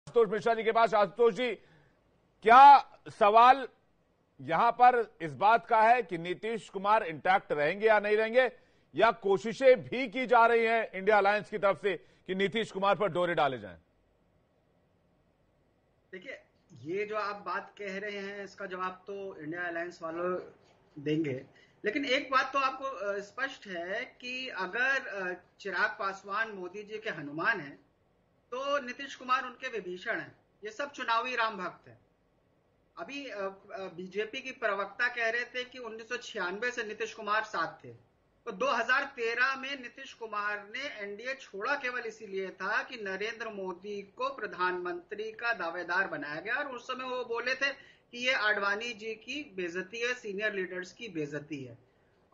आशुतोष मिश्रा जी के पास। आशुतोष जी, क्या सवाल यहां पर इस बात का है कि नीतीश कुमार इंटैक्ट रहेंगे या नहीं रहेंगे, या कोशिशें भी की जा रही हैं इंडिया अलायंस की तरफ से कि नीतीश कुमार पर डोरे डाले जाएं? देखिए, ये जो आप बात कह रहे हैं इसका जवाब तो इंडिया अलायंस वालों देंगे, लेकिन एक बात तो आपको स्पष्ट है कि अगर चिराग पासवान मोदी जी के हनुमान हैं तो नीतीश कुमार उनके विभीषण हैं। ये सब चुनावी राम भक्त हैं। अभी बीजेपी की प्रवक्ता कह रहे थे कि 1996 से नीतीश कुमार साथ थे, तो 2013 में नीतीश कुमार ने एनडीए छोड़ा केवल इसीलिए था कि नरेंद्र मोदी को प्रधानमंत्री का दावेदार बनाया गया, और उस समय वो बोले थे कि ये आडवाणी जी की बेइज्जती है, सीनियर लीडर्स की बेइज्जती है।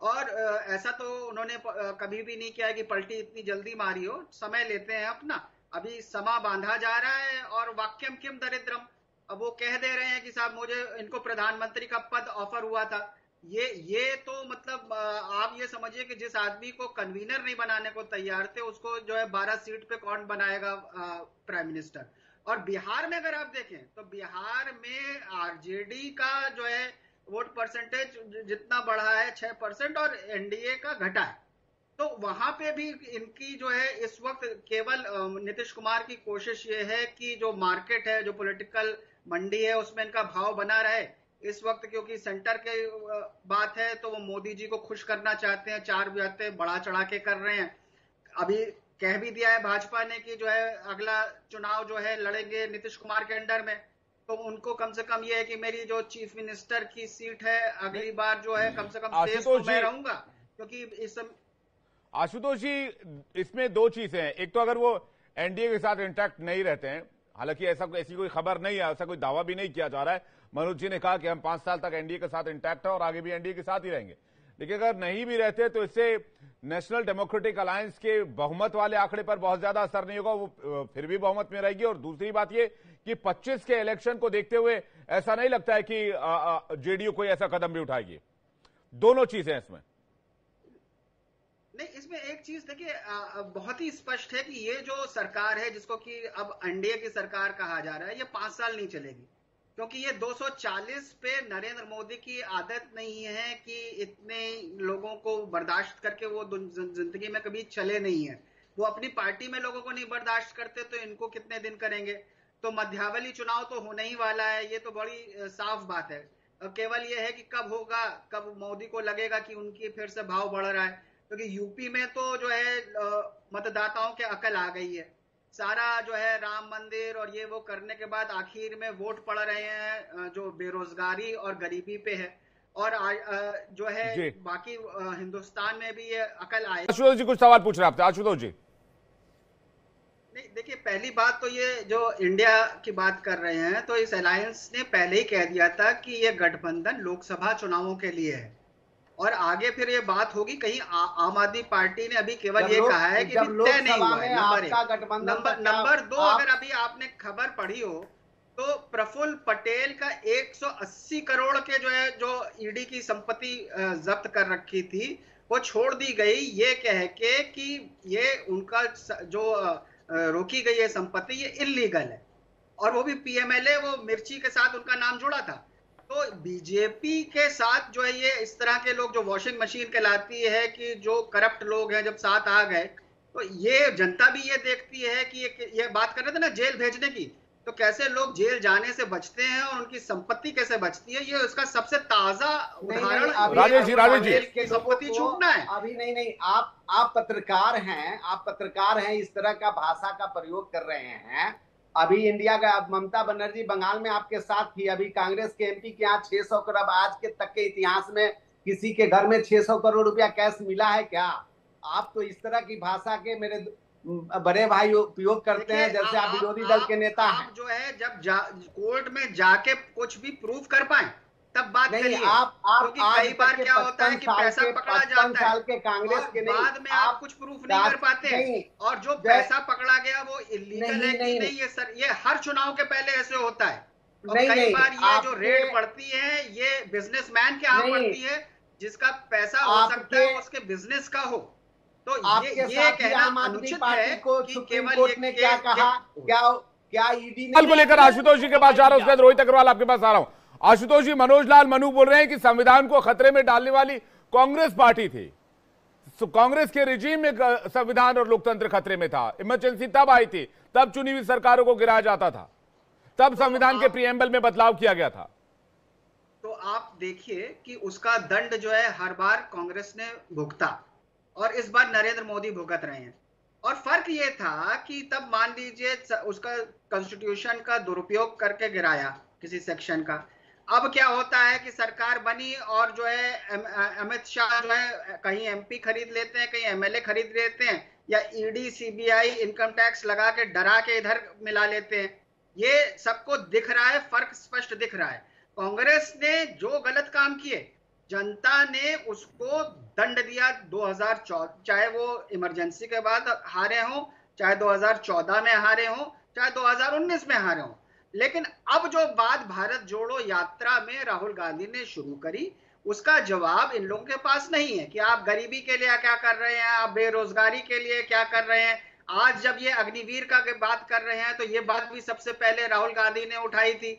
और ऐसा तो उन्होंने कभी भी नहीं किया कि पलटी इतनी जल्दी मारी हो, समय लेते हैं अपना। अभी समा बांधा जा रहा है और वाक्यम किम दरिद्रम, अब वो कह दे रहे हैं कि साहब मुझे इनको प्रधानमंत्री का पद ऑफर हुआ था। ये तो मतलब आप ये समझिए कि जिस आदमी को कन्वीनर नहीं बनाने को तैयार थे उसको जो है 12 सीट पे कौन बनाएगा प्राइम मिनिस्टर। और बिहार में अगर आप देखें तो बिहार में आरजेडी का जो है वोट परसेंटेज जितना बढ़ा है 6% और एनडीए का घटा है। तो वहां पे भी इनकी जो है इस वक्त केवल नीतीश कुमार की कोशिश ये है कि जो मार्केट है, जो पॉलिटिकल मंडी है, उसमें इनका भाव बना रहे इस वक्त, क्योंकि सेंटर के बात है तो वो मोदी जी को खुश करना चाहते हैं। 4 बातें बढ़ा चढ़ा के कर रहे हैं। अभी कह भी दिया है भाजपा ने कि जो है अगला चुनाव जो है लड़ेंगे नीतीश कुमार के अंडर में, तो उनको कम से कम ये है कि मेरी जो चीफ मिनिस्टर की सीट है अगली बार जो है कम से कम शेष तो मैं रहूंगा, क्योंकि इस आशुतोष जी, इसमें 2 चीजें हैं। एक तो अगर वो एनडीए के साथ इंटैक्ट नहीं रहते हैं, हालांकि ऐसी कोई खबर नहीं है, ऐसा कोई दावा भी नहीं किया जा रहा है। मनोज जी ने कहा कि हम 5 साल तक एनडीए के साथ इंटैक्ट है और आगे भी एनडीए के साथ ही रहेंगे, लेकिन अगर नहीं भी रहते तो इससे नेशनल डेमोक्रेटिक अलायंस के बहुमत वाले आंकड़े पर बहुत ज्यादा असर नहीं होगा, वो फिर भी बहुमत में रहेगी। और दूसरी बात ये कि 25 के इलेक्शन को देखते हुए ऐसा नहीं लगता है कि जेडीयू कोई ऐसा कदम भी उठाएगी। दोनों चीजें इसमें नहीं, इसमें एक चीज देखिए बहुत ही स्पष्ट है कि ये जो सरकार है जिसको कि अब एनडीए की सरकार कहा जा रहा है, ये 5 साल नहीं चलेगी, क्योंकि ये 240 पे नरेंद्र मोदी की आदत नहीं है कि इतने लोगों को बर्दाश्त करके वो जिंदगी में कभी चले नहीं है। वो अपनी पार्टी में लोगों को नहीं बर्दाश्त करते तो इनको कितने दिन करेंगे। तो मध्यावधि चुनाव तो होने ही वाला है, ये तो बड़ी साफ बात है। केवल ये है कि कब होगा, कब मोदी को लगेगा कि उनकी फिर से भाव बढ़ रहा है, क्योंकि यूपी में तो जो है मतदाताओं के अकल आ गई है। सारा जो है राम मंदिर और ये वो करने के बाद आखिर में वोट पड़ रहे हैं जो बेरोजगारी और गरीबी पे है, और जो है बाकी हिंदुस्तान में भी ये अकल आए। आशुतोष जी कुछ सवाल पूछ रहे हैं आपसे। आशुतोष जी, नहीं देखिए, पहली बात तो ये जो इंडिया की बात कर रहे हैं तो इस अलायंस ने पहले ही कह दिया था कि ये गठबंधन लोकसभा चुनावों के लिए है, और आगे फिर ये बात होगी। कहीं आम आदमी पार्टी ने अभी केवल ये कहा है कि तय नहीं हुआ है। नंबर 2, अगर अभी आपने खबर पढ़ी हो तो प्रफुल्ल पटेल का 180 करोड़ के जो है जो ईडी की संपत्ति जब्त कर रखी थी वो छोड़ दी गई, ये कह के कि ये उनका जो रोकी गई है संपत्ति ये इल्लीगल है, और वो भी पीएमएलए, वो मिर्ची के साथ उनका नाम जुड़ा था। तो बीजेपी के साथ जो है ये इस तरह के लोग जो वॉशिंग मशीन कहलाती है कि जो करप्ट लोग हैं जब साथ आ गए, तो ये जनता भी ये देखती है कि ये बात कर रहे थे ना जेल भेजने की, तो कैसे लोग जेल जाने से बचते हैं और उनकी संपत्ति कैसे बचती है, ये उसका सबसे ताजा उदाहरण राजेश जी संपत्ति छूटना है। अभी नहीं, आप पत्रकार हैं, इस तरह का भाषा का प्रयोग कर रहे हैं। अभी इंडिया का ममता बनर्जी बंगाल में आपके साथ थी, अभी कांग्रेस के एमपी के यहाँ 600 करोड़, आज के तक के इतिहास में किसी के घर में 600 करोड़ रुपया कैश मिला है क्या? आप तो इस तरह की भाषा के मेरे बड़े भाई उपयोग करते हैं जैसे आप विरोधी दल के नेता हैं। जो है जब कोर्ट में जाके कुछ भी प्रूफ कर पाए तब बात करिए। क्योंकि कई बार क्या होता है कि पैसा पकड़ा जाता है के कांग्रेस के बाद में आप कुछ प्रूफ नहीं कर पाते, और जो पैसा पकड़ा गया वो इलीगल है कि नहीं, ये हर चुनाव के पहले ऐसे होता है। और कई बार ये जो रेड पड़ती है ये बिजनेसमैन के यहाँ पड़ती है, जिसका पैसा हो सकता है उसके बिजनेस का हो। तो ये कहना अनुचित है कि केवल ने क्या कहा, क्या ईडी को लेकर आशुतोष जी के पास जा रहा हूं, उसके बाद रोहित अग्रवाल आपके पास आ रहा हूं। आशुतोष जी, मनोज लाल मनु बोल रहे हैं कि संविधान को खतरे में डालने वाली कांग्रेस पार्टी थी। कांग्रेस के रिजीम में संविधान और लोकतंत्र खतरे में था। इमरजेंसी तब आई थी, तब चुनी हुई सरकारों को गिराया जाता था, तब संविधान के प्रीएम्बल में बदलाव किया गया था। तो आप देखिए कि उसका दंड जो है हर बार कांग्रेस ने भुगता और इस बार नरेंद्र मोदी भुगत रहे हैं। और फर्क ये था कि तब मान लीजिए उसका कॉन्स्टिट्यूशन का दुरुपयोग करके गिराया किसी सेक्शन का। अब क्या होता है कि सरकार बनी और जो है अमित शाह जो है कहीं एमपी खरीद लेते हैं, कहीं एमएलए खरीद लेते हैं, या ईडी सीबीआई इनकम टैक्स लगा के डरा के इधर मिला लेते हैं। ये सबको दिख रहा है, फर्क स्पष्ट दिख रहा है। कांग्रेस ने जो गलत काम किए, जनता ने उसको दंड दिया 2014, चाहे वो इमरजेंसी के बाद हारे हों, चाहे 2014 में हारे हों, चाहे 2019 में हारे हों। लेकिन अब जो बात भारत जोड़ो यात्रा में राहुल गांधी ने शुरू करी, उसका जवाब इन लोगों के पास नहीं है कि आप गरीबी के लिए क्या कर रहे हैं, आप बेरोजगारी के लिए क्या कर रहे हैं। आज जब ये अग्निवीर का बात कर रहे हैं तो ये बात भी सबसे पहले राहुल गांधी ने उठाई थी।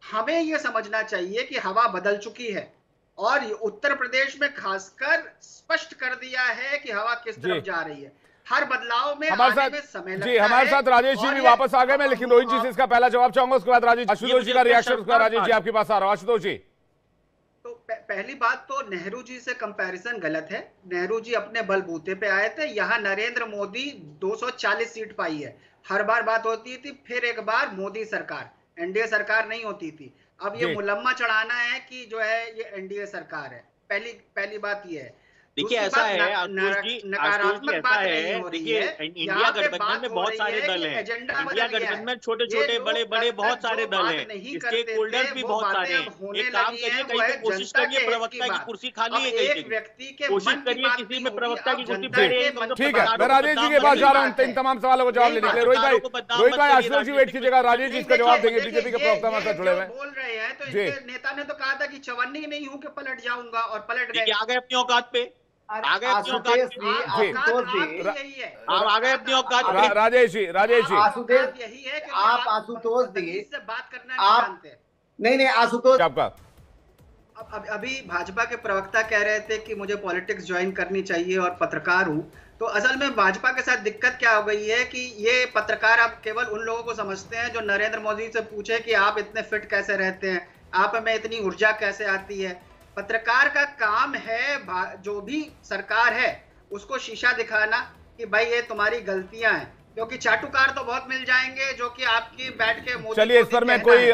हमें ये समझना चाहिए कि हवा बदल चुकी है और उत्तर प्रदेश में खासकर स्पष्ट कर दिया है कि हवा किस तरफ जा रही है। हर बदलाव में आने में समय लगता है। हमारे साथ राजेश जी भी वापस आ गए। मैं लेकिन रोहित जी से इसका पहला जवाब चाहूंगा, उसके बाद राजेश आशुतोष जी का रिएक्शन, उसके बाद राजेश जी आपके पास आ रहा हूं। आशुतोष जी, तो पहली बात तो नेहरू जी से कंपैरिजन गलत है। नेहरू जी अपने बलबूते पे आए थे, यहाँ नरेंद्र मोदी 240 सीट पाई है। हर बार बात होती थी फिर एक बार मोदी सरकार, एनडीए सरकार नहीं होती थी। अब ये मुलम्मा चढ़ाना है कि जो है ये एनडीए सरकार है, पहली बात ये है। देखिए ऐसा है आशुतोष जी, नकारात्मक बात नहीं हो रही है। इंडिया गठबंधन में बहुत सारे दल हैं। इंडिया गठबंधन में छोटे छोटे बड़े बड़े बहुत सारे दल हैं, स्टेक होल्डर भी बहुत सारे हैं। एक काम करिए, कहीं पे कोशिश करिए प्रवक्ता की कुर्सी खाली है, कहीं कोशिश करिए किसी में प्रवक्ता की कुर्सी पे। ठीक है, मैं राजेश जी के पास जा रहा हूँ इन तमाम सवालों को जवाब लेने के लिए। रोहित भाई आशुतोष जी वेट कीजिएगा, राजेश जी इसका जवाब देंगे। बीजेपी के प्रवक्ता हमारे साथ जुड़े हुए बोल रहे हैं तो इनके नेता ने तो कहा था कि चवन्नी नहीं हूं कि पलट जाऊंगा, और पलट गए। आ गए अपनी औकात पे, आ गए अपनी औकात पे, आप आ गए अपनी औकात पे। राजेश जी यही है कि आप आशुतोष जी से बात करना नहीं जानते। नहीं आशुतोष आपका अभी भाजपा के प्रवक्ता कह रहे थे कि मुझे पॉलिटिक्स ज्वाइन करनी चाहिए और पत्रकार हूं। तो असल में भाजपा के साथ दिक्कत क्या हो गई है कि ये पत्रकार आप केवल उन लोगों को समझते हैं जो नरेंद्र मोदी से पूछे कि आप इतने फिट कैसे रहते हैं, आप में इतनी ऊर्जा कैसे आती है। पत्रकार का काम है जो भी सरकार है उसको शीशा दिखाना कि भाई ये तुम्हारी गलतियां हैं, क्योंकि चाटुकार तो बहुत मिल जाएंगे जो कि आपकी बैठ के चलिए इस पर मैं कोई